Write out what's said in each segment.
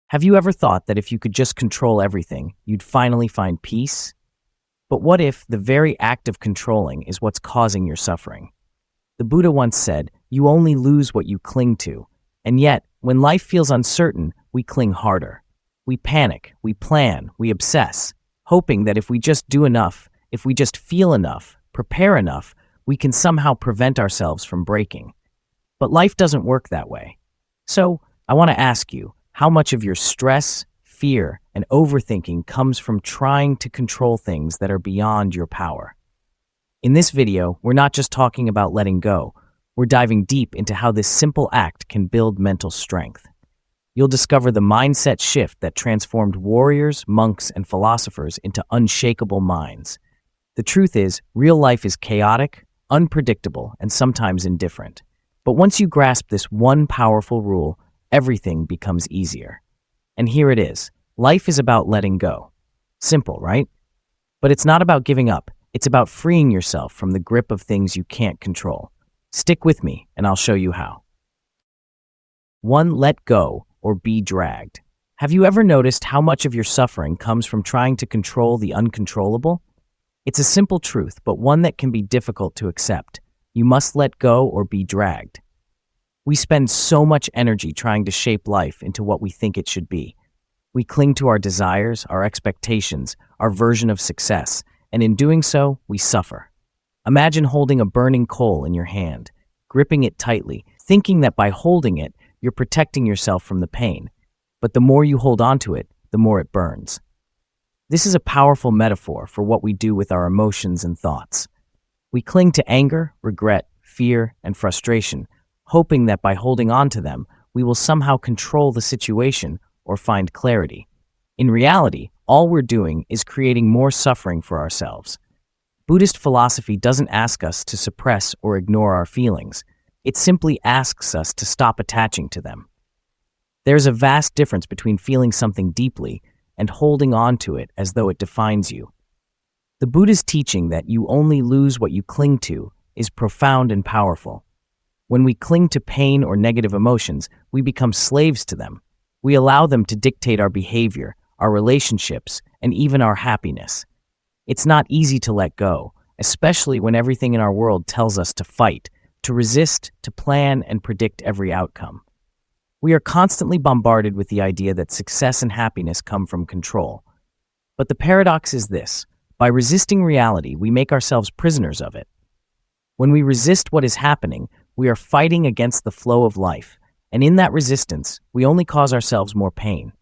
Have you ever thought that if you could just control everything, you'd finally find peace? But what if the very act of controlling is what's causing your suffering? The Buddha once said, "You only lose what you cling to." And yet, when life feels uncertain, we cling harder. We panic, we plan, we obsess, hoping that if we just do enough, if we just feel enough, prepare enough, we can somehow prevent ourselves from breaking. But life doesn't work that way. So, I want to ask you, how much of your stress, fear, and overthinking comes from trying to control things that are beyond your power? In this video, we're not just talking about letting go, we're diving deep into how this simple act can build mental strength. You'll discover the mindset shift that transformed warriors, monks, and philosophers into unshakable minds. The truth is, real life is chaotic, unpredictable, and sometimes indifferent. But once you grasp this one powerful rule, everything becomes easier. And here it is. Life is about letting go. Simple, right? But it's not about giving up. It's about freeing yourself from the grip of things you can't control. Stick with me, and I'll show you how. 1. Let go or be dragged. Have you ever noticed how much of your suffering comes from trying to control the uncontrollable? It's a simple truth, but one that can be difficult to accept. You must let go or be dragged. We spend so much energy trying to shape life into what we think it should be. We cling to our desires, our expectations, our version of success, and in doing so, we suffer. Imagine holding a burning coal in your hand, gripping it tightly, thinking that by holding it, you're protecting yourself from the pain. But the more you hold onto it, the more it burns. This is a powerful metaphor for what we do with our emotions and thoughts. We cling to anger, regret, fear, and frustration, hoping that by holding on to them, we will somehow control the situation or find clarity. In reality, all we're doing is creating more suffering for ourselves. Buddhist philosophy doesn't ask us to suppress or ignore our feelings. It simply asks us to stop attaching to them. There's a vast difference between feeling something deeply and holding on to it as though it defines you. The Buddha's teaching that you only lose what you cling to is profound and powerful. When we cling to pain or negative emotions, we become slaves to them. We allow them to dictate our behavior, our relationships, and even our happiness. It's not easy to let go, especially when everything in our world tells us to fight, to resist, to plan, and predict every outcome. We are constantly bombarded with the idea that success and happiness come from control. But the paradox is this: by resisting reality, we make ourselves prisoners of it. When we resist what is happening, we are fighting against the flow of life, and in that resistance, we only cause ourselves more pain.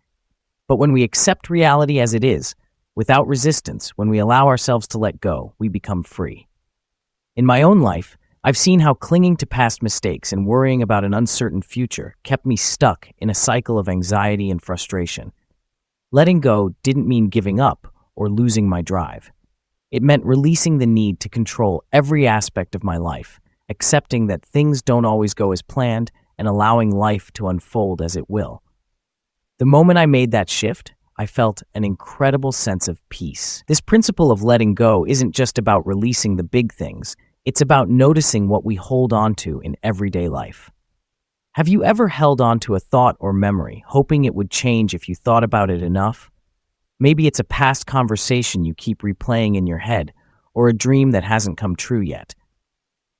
But when we accept reality as it is, without resistance, when we allow ourselves to let go, we become free. In my own life, I've seen how clinging to past mistakes and worrying about an uncertain future kept me stuck in a cycle of anxiety and frustration. Letting go didn't mean giving up or losing my drive. It meant releasing the need to control every aspect of my life, accepting that things don't always go as planned, and allowing life to unfold as it will. The moment I made that shift, I felt an incredible sense of peace. This principle of letting go isn't just about releasing the big things, it's about noticing what we hold on to in everyday life. Have you ever held on to a thought or memory, hoping it would change if you thought about it enough? Maybe it's a past conversation you keep replaying in your head, or a dream that hasn't come true yet.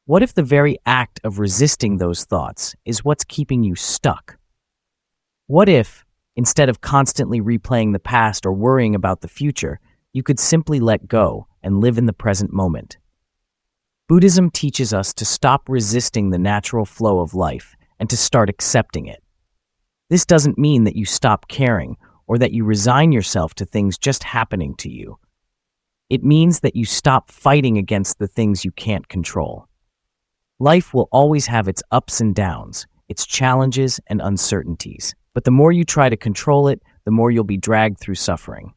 What if the very act of resisting those thoughts is what's keeping you stuck? What if, instead of constantly replaying the past or worrying about the future, you could simply let go and live in the present moment? Buddhism teaches us to stop resisting the natural flow of life and to start accepting it. This doesn't mean that you stop caring or that you resign yourself to things just happening to you. It means that you stop fighting against the things you can't control. Life will always have its ups and downs, its challenges and uncertainties. But the more you try to control it, the more you'll be dragged through suffering.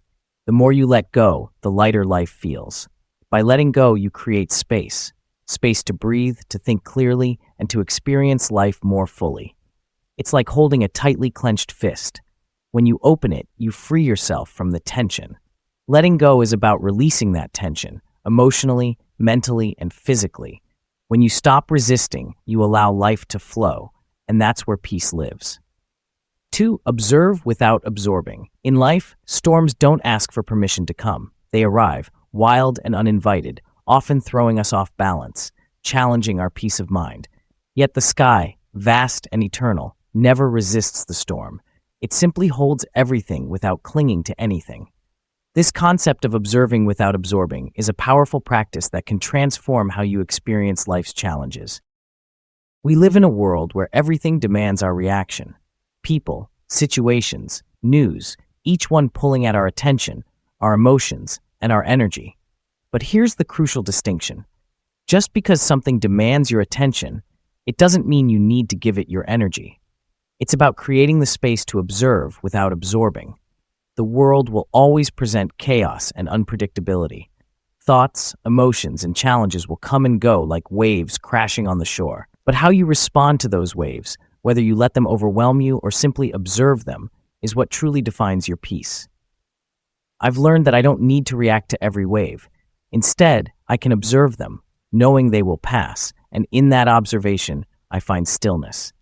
The more you let go, the lighter life feels. By letting go, you create space. Space to breathe, to think clearly, and to experience life more fully. It's like holding a tightly clenched fist. When you open it, you free yourself from the tension. Letting go is about releasing that tension, emotionally, mentally, and physically. When you stop resisting, you allow life to flow, and that's where peace lives. 2. Observe without absorbing. In life, storms don't ask for permission to come. They arrive, wild and uninvited, often throwing us off balance, challenging our peace of mind. Yet the sky, vast and eternal, never resists the storm. It simply holds everything without clinging to anything. This concept of observing without absorbing is a powerful practice that can transform how you experience life's challenges. We live in a world where everything demands our reaction. People, situations, news, each one pulling at our attention, our emotions, and our energy. But here's the crucial distinction. Just because something demands your attention, it doesn't mean you need to give it your energy. It's about creating the space to observe without absorbing. The world will always present chaos and unpredictability. Thoughts, emotions, and challenges will come and go like waves crashing on the shore. But how you respond to those waves, whether you let them overwhelm you or simply observe them, is what truly defines your peace. I've learned that I don't need to react to every wave. Instead, I can observe them, knowing they will pass, and in that observation, I find stillness.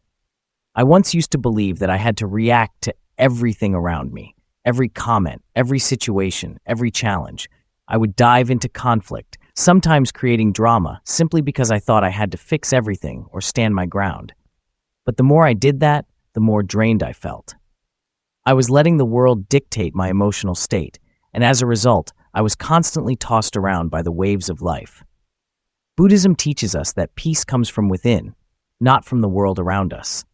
I once used to believe that I had to react to everything around me, every comment, every situation, every challenge. I would dive into conflict, sometimes creating drama, simply because I thought I had to fix everything or stand my ground. But the more I did that, the more drained I felt. I was letting the world dictate my emotional state, and as a result, I was constantly tossed around by the waves of life. Buddhism teaches us that peace comes from within, not from the world around us.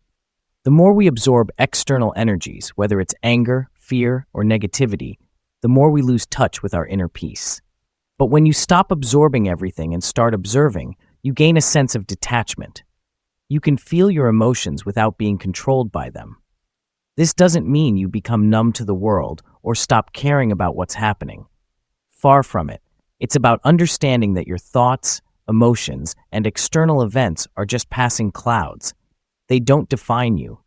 The more we absorb external energies, whether it's anger, fear, or negativity, the more we lose touch with our inner peace. But when you stop absorbing everything and start observing, you gain a sense of detachment. You can feel your emotions without being controlled by them. This doesn't mean you become numb to the world or stop caring about what's happening. Far from it. It's about understanding that your thoughts, emotions, and external events are just passing clouds. They don't define you.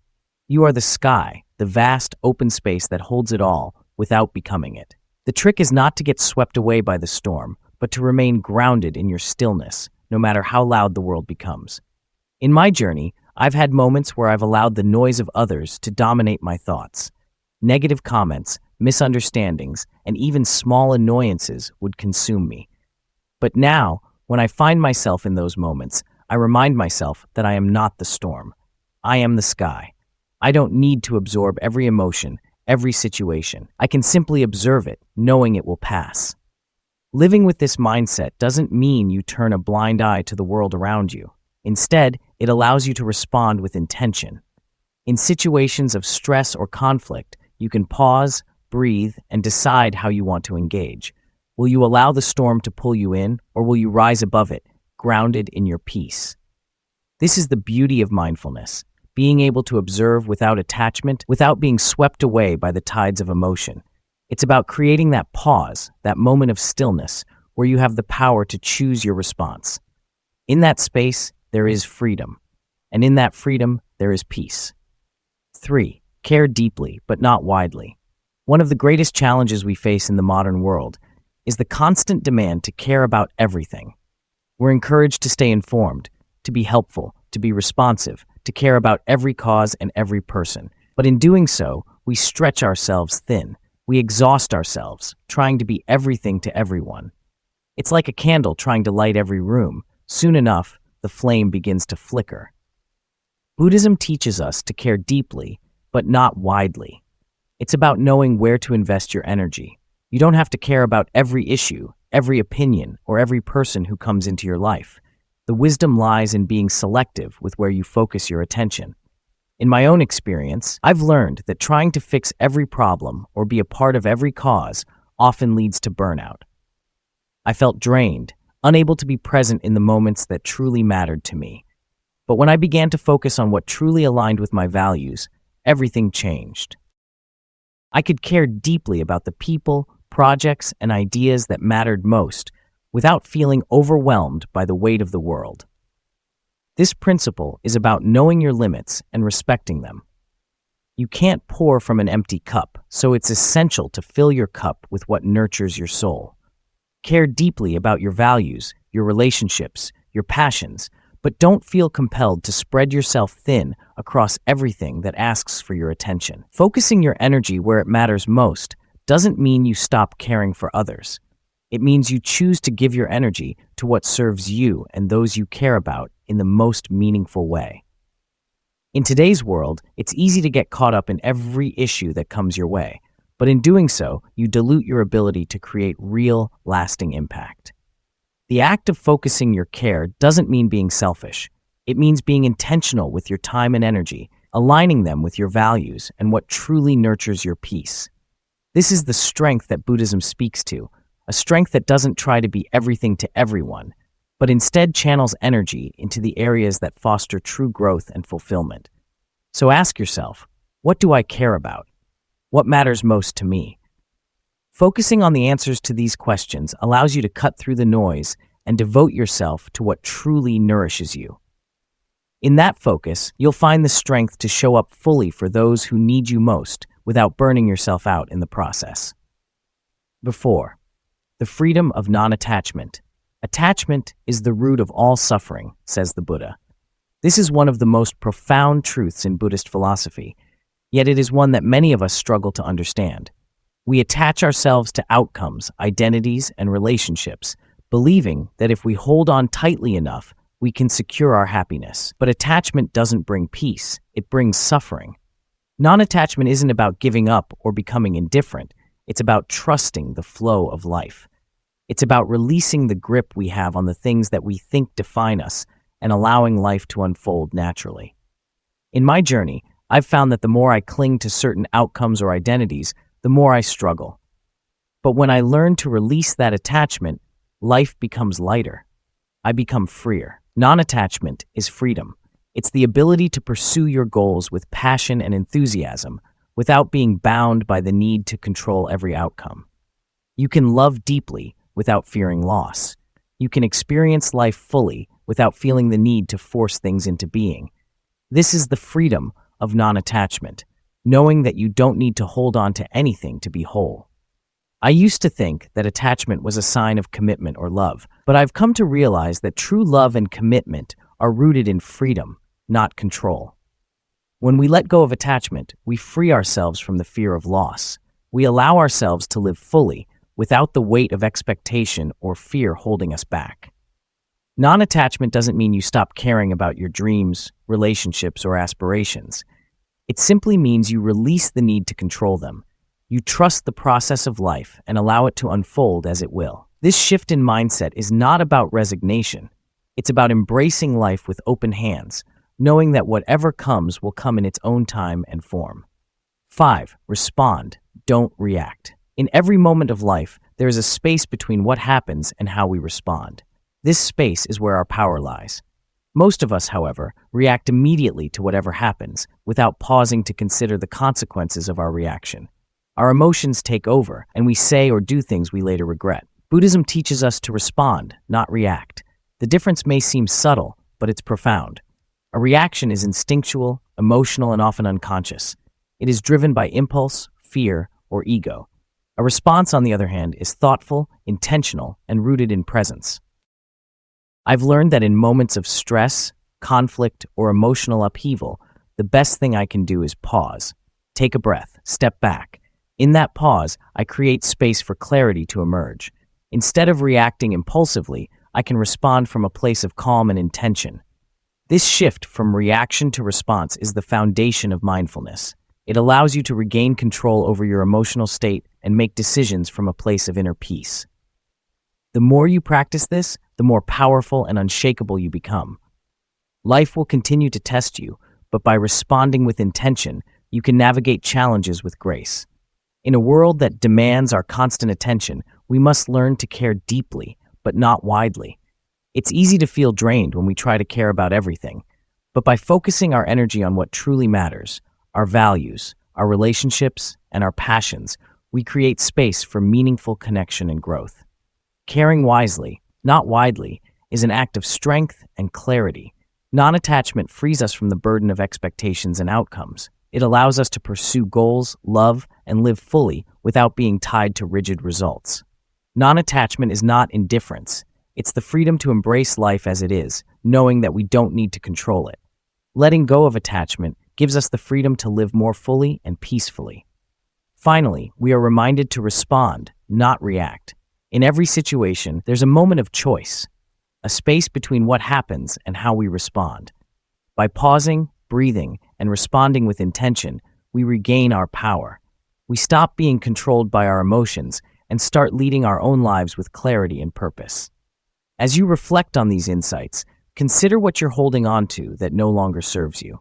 You are the sky, the vast open space that holds it all without becoming it. The trick is not to get swept away by the storm, but to remain grounded in your stillness, no matter how loud the world becomes. In my journey, I've had moments where I've allowed the noise of others to dominate my thoughts. Negative comments, misunderstandings, and even small annoyances would consume me. But now, when I find myself in those moments, I remind myself that I am not the storm. I am the sky. I don't need to absorb every emotion, every situation. I can simply observe it, knowing it will pass. Living with this mindset doesn't mean you turn a blind eye to the world around you. Instead, it allows you to respond with intention. In situations of stress or conflict, you can pause, breathe, and decide how you want to engage. Will you allow the storm to pull you in, or will you rise above it, grounded in your peace? This is the beauty of mindfulness, being able to observe without attachment, without being swept away by the tides of emotion. It's about creating that pause, that moment of stillness, where you have the power to choose your response. In that space, there is freedom, and in that freedom, there is peace. 3. Care deeply, but not widely. One of the greatest challenges we face in the modern world is the constant demand to care about everything. We're encouraged to stay informed, to be helpful, to be responsive, to care about every cause and every person. But in doing so, we stretch ourselves thin. We exhaust ourselves, trying to be everything to everyone. It's like a candle trying to light every room. Soon enough, the flame begins to flicker. Buddhism teaches us to care deeply, but not widely. It's about knowing where to invest your energy. You don't have to care about every issue, every opinion, or every person who comes into your life. The wisdom lies in being selective with where you focus your attention. In my own experience, I've learned that trying to fix every problem or be a part of every cause often leads to burnout. I felt drained, unable to be present in the moments that truly mattered to me. But when I began to focus on what truly aligned with my values, everything changed. I could care deeply about the people, projects, and ideas that mattered most without feeling overwhelmed by the weight of the world. This principle is about knowing your limits and respecting them. You can't pour from an empty cup, so it's essential to fill your cup with what nurtures your soul. Care deeply about your values, your relationships, your passions, But don't feel compelled to spread yourself thin across everything that asks for your attention. Focusing your energy where it matters most doesn't mean you stop caring for others. It means you choose to give your energy to what serves you and those you care about in the most meaningful way. In today's world, it's easy to get caught up in every issue that comes your way, but in doing so, you dilute your ability to create real, lasting impact. The act of focusing your care doesn't mean being selfish. It means being intentional with your time and energy, aligning them with your values and what truly nurtures your peace. This is the strength that Buddhism speaks to, a strength that doesn't try to be everything to everyone, but instead channels energy into the areas that foster true growth and fulfillment. So ask yourself, what do I care about? What matters most to me? Focusing on the answers to these questions allows you to cut through the noise and devote yourself to what truly nourishes you. In that focus, you'll find the strength to show up fully for those who need you most without burning yourself out in the process. Before, the freedom of non-attachment. Attachment is the root of all suffering, says the Buddha. This is one of the most profound truths in Buddhist philosophy, yet it is one that many of us struggle to understand. We attach ourselves to outcomes, identities, and relationships, believing that if we hold on tightly enough, we can secure our happiness. But attachment doesn't bring peace, it brings suffering. Non-attachment isn't about giving up or becoming indifferent, it's about trusting the flow of life. It's about releasing the grip we have on the things that we think define us and allowing life to unfold naturally. In my journey, I've found that the more I cling to certain outcomes or identities, the more I struggle. But when I learn to release that attachment, life becomes lighter. I become freer. Non-attachment is freedom. It's the ability to pursue your goals with passion and enthusiasm without being bound by the need to control every outcome. You can love deeply without fearing loss. You can experience life fully without feeling the need to force things into being. This is the freedom of non-attachment, knowing that you don't need to hold on to anything to be whole. I used to think that attachment was a sign of commitment or love, but I've come to realize that true love and commitment are rooted in freedom, not control. When we let go of attachment, we free ourselves from the fear of loss. We allow ourselves to live fully, without the weight of expectation or fear holding us back. Non-attachment doesn't mean you stop caring about your dreams, relationships, or aspirations. It simply means you release the need to control them. You trust the process of life and allow it to unfold as it will. This shift in mindset is not about resignation. It's about embracing life with open hands, knowing that whatever comes will come in its own time and form. 5. Respond, don't react. In every moment of life, there is a space between what happens and how we respond. This space is where our power lies. Most of us, however, react immediately to whatever happens, without pausing to consider the consequences of our reaction. Our emotions take over, and we say or do things we later regret. Buddhism teaches us to respond, not react. The difference may seem subtle, but it's profound. A reaction is instinctual, emotional, and often unconscious. It is driven by impulse, fear, or ego. A response, on the other hand, is thoughtful, intentional, and rooted in presence. I've learned that in moments of stress, conflict, or emotional upheaval, the best thing I can do is pause. Take a breath, step back. In that pause, I create space for clarity to emerge. Instead of reacting impulsively, I can respond from a place of calm and intention. This shift from reaction to response is the foundation of mindfulness. It allows you to regain control over your emotional state and make decisions from a place of inner peace. The more you practice this, the more powerful and unshakable you become. Life will continue to test you, but by responding with intention, you can navigate challenges with grace. In a world that demands our constant attention, we must learn to care deeply, but not widely. It's easy to feel drained when we try to care about everything, but by focusing our energy on what truly matters, our values, our relationships, and our passions, we create space for meaningful connection and growth. Caring wisely, not widely, is an act of strength and clarity. Non-attachment frees us from the burden of expectations and outcomes. It allows us to pursue goals, love, and live fully without being tied to rigid results. Non-attachment is not indifference. It's the freedom to embrace life as it is, knowing that we don't need to control it. Letting go of attachment gives us the freedom to live more fully and peacefully. Finally, we are reminded to respond, not react. In every situation, there's a moment of choice, a space between what happens and how we respond. By pausing, breathing, and responding with intention, we regain our power. We stop being controlled by our emotions and start leading our own lives with clarity and purpose. As you reflect on these insights, consider what you're holding on to that no longer serves you.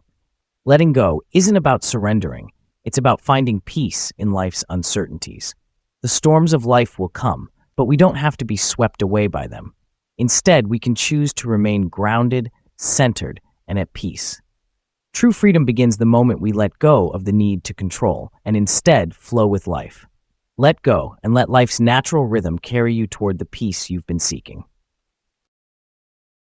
Letting go isn't about surrendering, it's about finding peace in life's uncertainties. The storms of life will come, but we don't have to be swept away by them. Instead, we can choose to remain grounded, centered, and at peace. True freedom begins the moment we let go of the need to control and instead flow with life. Let go and let life's natural rhythm carry you toward the peace you've been seeking.